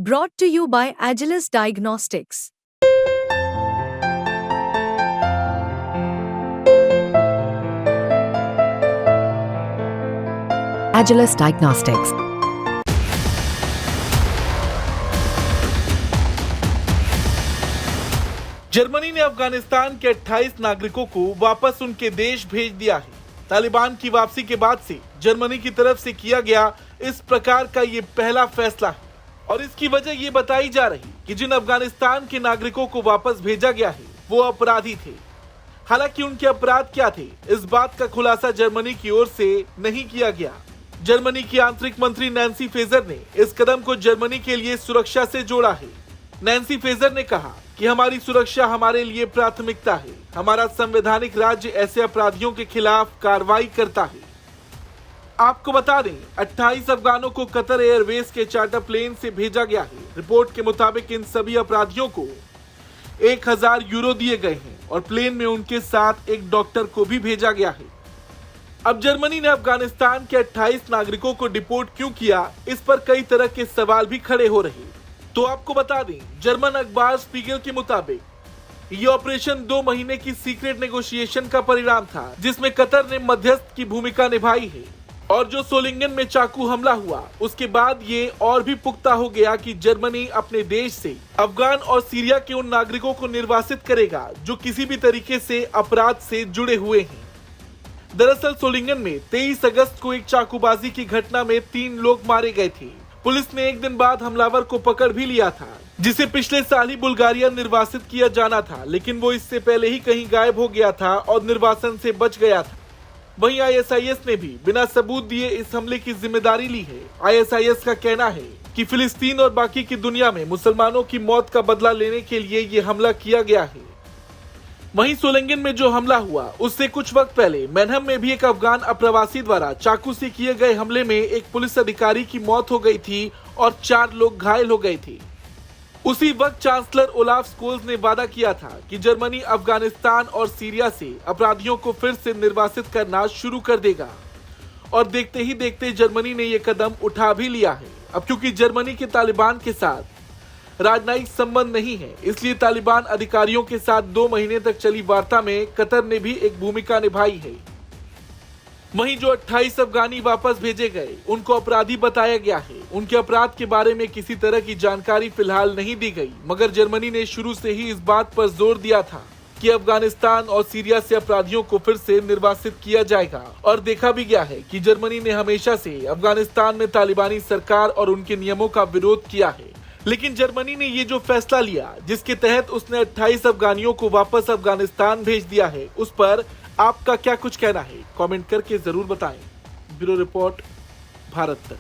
Brought to you by Agilus Diagnostics. Agilus Diagnostics. Germany ने अफगानिस्तान के 28 नागरिकों को वापस उनके देश भेज दिया है। तालिबान की वापसी के बाद से जर्मनी की तरफ से किया गया इस प्रकार का ये पहला फैसला है और इसकी वजह ये बताई जा रही कि जिन अफगानिस्तान के नागरिकों को वापस भेजा गया है वो अपराधी थे। हालांकि उनके अपराध क्या थे, इस बात का खुलासा जर्मनी की ओर से नहीं किया गया। जर्मनी की आंतरिक मंत्री नैन्सी फेजर ने इस कदम को जर्मनी के लिए सुरक्षा से जोड़ा है। नैन्सी फेजर ने कहा कि हमारी सुरक्षा हमारे लिए प्राथमिकता है। हमारा संवैधानिक राज्य ऐसे अपराधियों के खिलाफ कार्रवाई करता है। आपको बता दें, 28 अफगानों को कतर एयरवेज के चार्टर प्लेन से भेजा गया है। रिपोर्ट के मुताबिक इन सभी अपराधियों को 1000 यूरो दिए गए हैं और प्लेन में उनके साथ एक डॉक्टर को भी भेजा गया है। अब जर्मनी ने अफगानिस्तान के 28 नागरिकों को डिपोर्ट क्यों किया, इस पर कई तरह के सवाल भी खड़े हो रहे हैं। तो आपको बता दें, जर्मन अखबार स्पीगल के मुताबिक ये ऑपरेशन 2 महीने की सीक्रेट नेगोशिएशन का परिणाम था, जिसमें कतर ने मध्यस्थ की भूमिका निभाई है। और जो सोलिंगन में चाकू हमला हुआ, उसके बाद ये और भी पुख्ता हो गया कि जर्मनी अपने देश से अफगान और सीरिया के उन नागरिकों को निर्वासित करेगा जो किसी भी तरीके से अपराध से जुड़े हुए हैं। दरअसल सोलिंगन में 23 अगस्त को एक चाकूबाजी की घटना में 3 लोग मारे गए थे। पुलिस ने एक दिन बाद हमलावर को पकड़ भी लिया था, जिसे पिछले साल ही बुल्गारिया निर्वासित किया जाना था, लेकिन वो इससे पहले ही कहीं गायब हो गया था और निर्वासन से बच गया था। वहीं आईएसआईएस ने भी बिना सबूत दिए इस हमले की जिम्मेदारी ली है। आईएसआईएस का कहना है कि फिलिस्तीन और बाकी की दुनिया में मुसलमानों की मौत का बदला लेने के लिए ये हमला किया गया है। वहीं सोलिंगन में जो हमला हुआ, उससे कुछ वक्त पहले मैनहम में भी एक अफगान अप्रवासी द्वारा चाकू से किए गए हमले में एक पुलिस अधिकारी की मौत हो गई थी और 4 लोग घायल हो गए थे। उसी वक्त चांसलर ओलाफ स्कोल्स ने वादा किया था कि जर्मनी अफगानिस्तान और सीरिया से अपराधियों को फिर से निर्वासित करना शुरू कर देगा। और देखते ही देखते जर्मनी ने यह कदम उठा भी लिया है। अब क्योंकि जर्मनी के तालिबान के साथ राजनयिक संबंध नहीं है, इसलिए तालिबान अधिकारियों के साथ 2 महीने तक चली वार्ता में कतर ने भी एक भूमिका निभाई है। वहीं जो 28 अफगानी वापस भेजे गए, उनको अपराधी बताया गया है। उनके अपराध के बारे में किसी तरह की जानकारी फिलहाल नहीं दी गई, मगर जर्मनी ने शुरू से ही इस बात पर जोर दिया था कि अफगानिस्तान और सीरिया से अपराधियों को फिर से निर्वासित किया जाएगा। और देखा भी गया है कि जर्मनी ने हमेशा से अफगानिस्तान में तालिबानी सरकार और उनके नियमों का विरोध किया है। लेकिन जर्मनी ने ये जो फैसला लिया, जिसके तहत उसने 28 अफगानियों को वापस अफगानिस्तान भेज दिया है, उस पर आपका क्या कुछ कहना है, कमेंट करके जरूर बताएं। ब्यूरो रिपोर्ट, भारत तक।